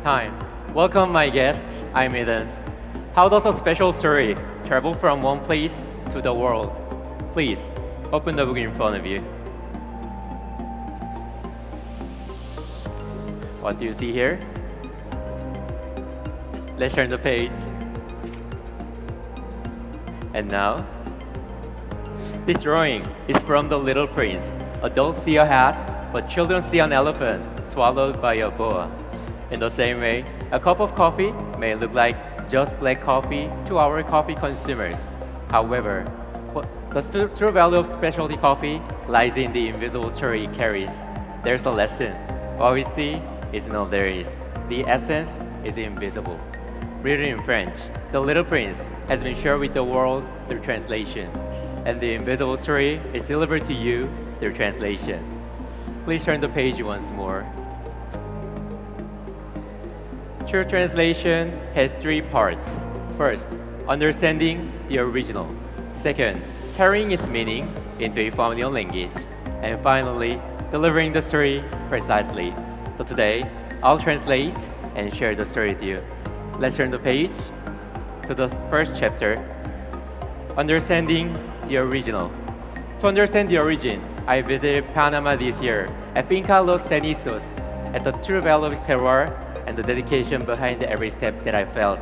Hi, welcome my guests. I'm Ethan. How does a special story travel from one place to the world? Please open the book in front of you. What do you see here? Let's turn the page. And now, this drawing is from The Little Prince. Adults see a hat, but children see an elephant swallowed by a boa. In the same way, a cup of coffee may look like just black coffee to our coffee consumers. However, the true value of specialty coffee lies in the invisible story it carries. There's a lesson. What we see is not there is. The essence is invisible. Written in French, The Little Prince has been shared with the world through translation, and the invisible story is delivered to you through translation. Please turn the page once more. True translation has three parts. First, understanding the original. Second, carrying its meaning into a familiar language. And finally, delivering the story precisely. So today, I'll translate and share the story with you. Let's turn the page to the first chapter, Understanding the Original. To understand the origin, I visited Panama this year at Finca Los Cenizos at the true value of its terroir and the dedication behind every step that I felt.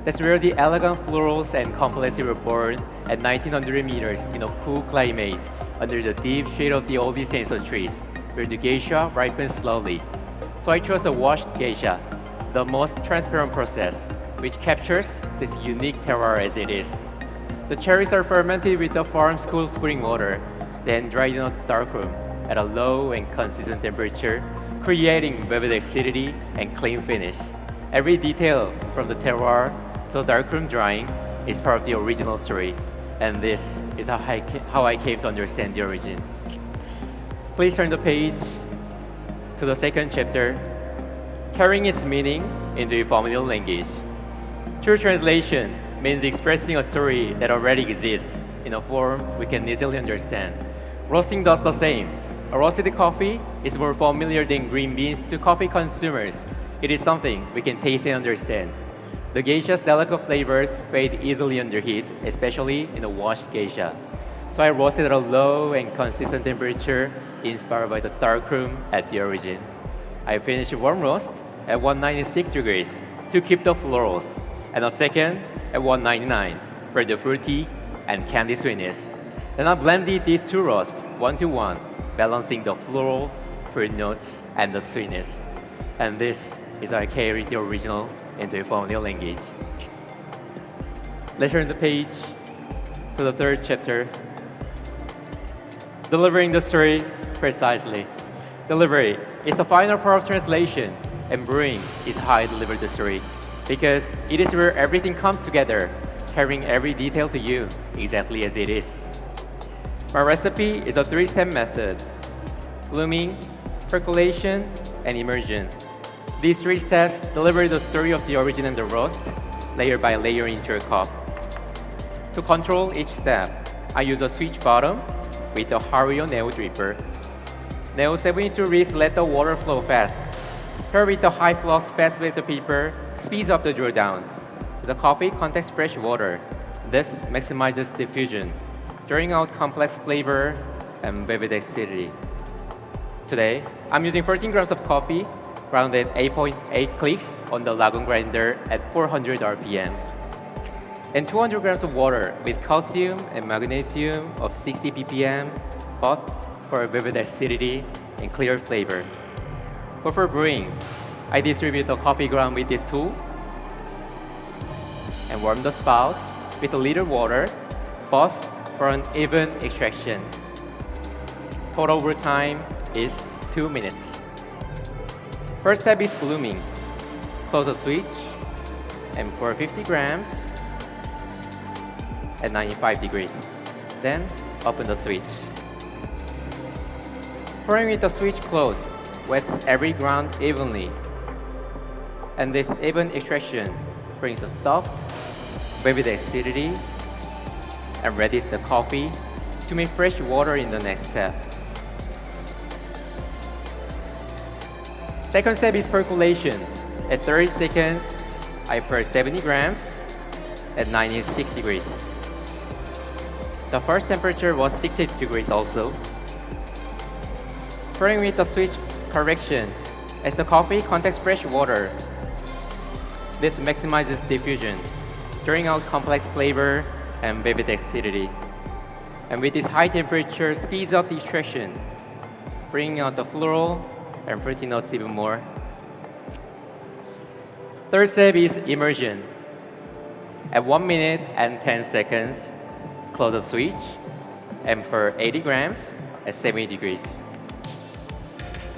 That's where the elegant florals and complexity were born at 1900 meters in a cool climate under the deep shade of the old censo trees, where the geisha ripens slowly. So I chose a washed geisha, the most transparent process, which captures this unique terroir as it is. The cherries are fermented with the farm's cool spring water, then dried in a dark room at a low and consistent temperature, creating vivid acidity and clean finish. Every detail from the terroir to the darkroom drying is part of the original story, and this is how I came to understand the origin. Please turn the page to the second chapter, Carrying its meaning into a familiar language. True translation means expressing a story that already exists in a form we can easily understand. Roasting does the same. A roasted coffee is more familiar than green beans to coffee consumers. It is something we can taste and understand. The geisha's delicate flavors fade easily under heat, especially in a washed geisha. So I roasted at a low and consistent temperature inspired by the dark room at the origin. I finished warm roast at 196 degrees to keep the florals, and a second at 199 for the fruity and candy sweetness. Then I blended these two roasts one to one, balancing the floral, fruit notes, and the sweetness. And this is how I carried the original into a familiar language. Let's turn the page to the third chapter, Delivering the story precisely. Delivery is the final part of translation, and brewing is how I deliver the story, because it is where everything comes together, carrying every detail to you exactly as it is. My recipe is a three-step method: blooming, percolation, and immersion. These three steps deliver the story of the origin and the roast, layer by layer into your cup. To control each step, I use a switch bottom with the Hario Neo dripper. Neo 72 wrist let the water flow fast. Here with the high flux fast with the paper speeds up the draw down. The coffee contains fresh water. This maximizes diffusion, drawing out complex flavor and vivid acidity. Today, I'm using 14 grams of coffee, ground at 8.8 clicks on the Lagoon grinder at 400 RPM, and 200 grams of water with calcium and magnesium of 60 ppm, both for a vivid acidity and clear flavor. But for brewing, I distribute the coffee ground with this tool and warm the spout with a little water, both for an even extraction. Total brew time is 2 minutes. First step is blooming. Close the switch and pour 50 grams at 95 degrees. Then open the switch. Pouring with the switch closed wets every ground evenly. And this even extraction brings a soft, vivid acidity and readies the coffee to make fresh water in the next step. Second step is percolation. At 30 seconds, I poured 70 grams at 96 degrees. The first temperature was 60 degrees also. Pouring with the switch correction, as the coffee contacts fresh water. This maximizes diffusion, drawing out complex flavor and vivid acidity. And with this high temperature, speeds up the extraction, bringing out the floral and fruity notes even more. Third step is immersion. At 1 minute and 10 seconds, close the switch and pour 80 grams at 70 degrees.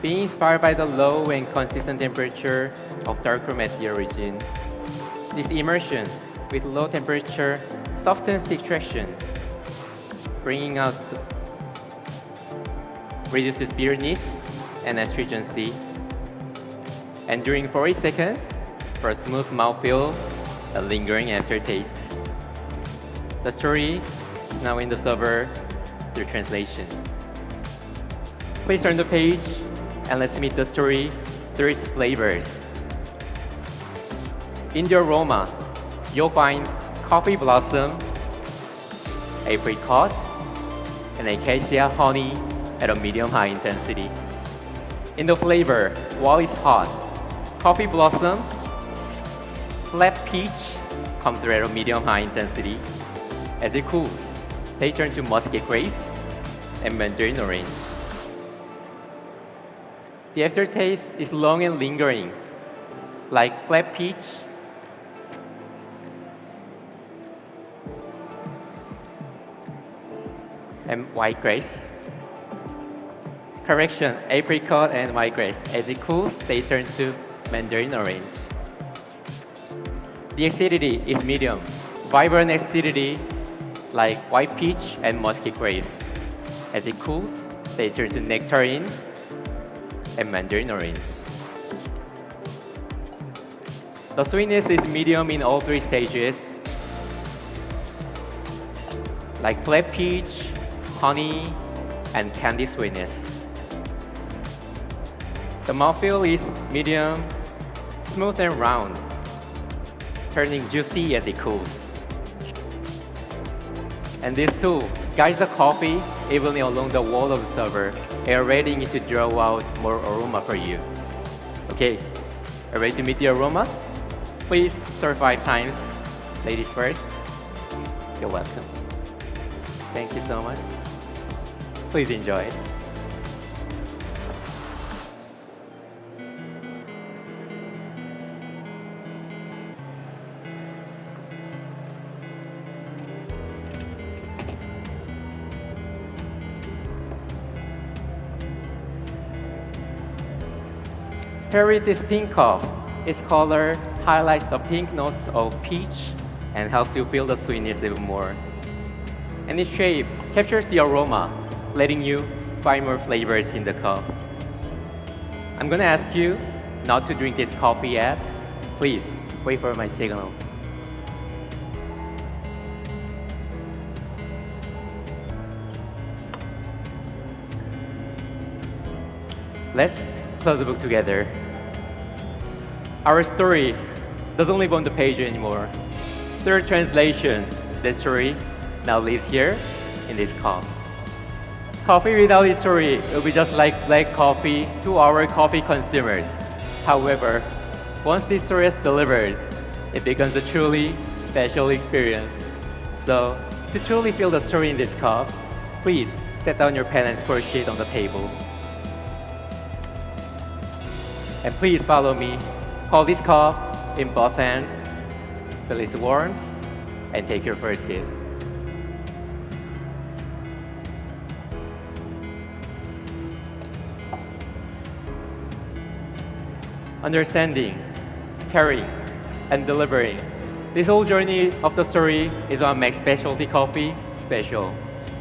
Being inspired by the low and consistent temperature of darkroom at the origin, this immersion with low temperature softens the extraction, bringing out reduces bitterness and astringency. And during 40 seconds, for a smooth mouthfeel, a lingering aftertaste. The story is now in the server through translation. Please turn the page and let's meet the story through its flavors. In the aroma, you'll find coffee blossom, apricot, and acacia honey at a medium-high intensity. In the flavor, while it's hot, coffee blossom, flat peach come through at a medium-high intensity. As it cools, they turn to musky grapes and mandarin orange. The aftertaste is long and lingering, like flat peach and white grapes. Correction, apricot and white grapes. As it cools, they turn to mandarin orange. The acidity is medium, vibrant acidity like white peach and musky grapes. As it cools, they turn to nectarine and mandarin orange. The sweetness is medium in all three stages, like flat peach, honey, and candy sweetness. The mouthfeel is medium, smooth and round, turning juicy as it cools. And this tool guides the coffee evenly along the wall of the server, aerating it to draw out more aroma for you. Okay, are you ready to meet the aroma? Please serve 5 times. Ladies first. You're welcome. Thank you so much. Please enjoy it. Pair with this pink cup. Its color highlights the pink notes of peach and helps you feel the sweetness even more. And its shape captures the aroma, letting you find more flavors in the cup. I'm gonna ask you not to drink this coffee yet. Please wait for my signal. Let's close the book together. Our story doesn't live on the page anymore. Through translation, the story now lives here in this cup. Coffee without this story will be just like black coffee to our coffee consumers. However, once this story is delivered, it becomes a truly special experience. So, to truly feel the story in this cup, please set down your pen and score sheet on the table. And please follow me. Hold this cup in both hands, feel its warmth, and take your first sip. Understanding, carrying, and delivering. This whole journey of the story is what makes specialty coffee special.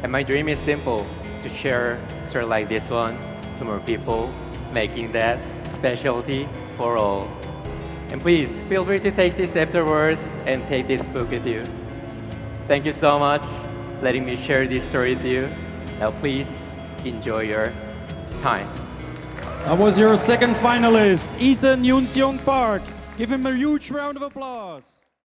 And my dream is simple, to share a story like this one to more people, making that specialty for all. And please, feel free to take this afterwards and take this book with you. Thank you so much for letting me share this story with you. Now please, enjoy your time. That was your second finalist, Ethan Junseong Park. Give him a huge round of applause.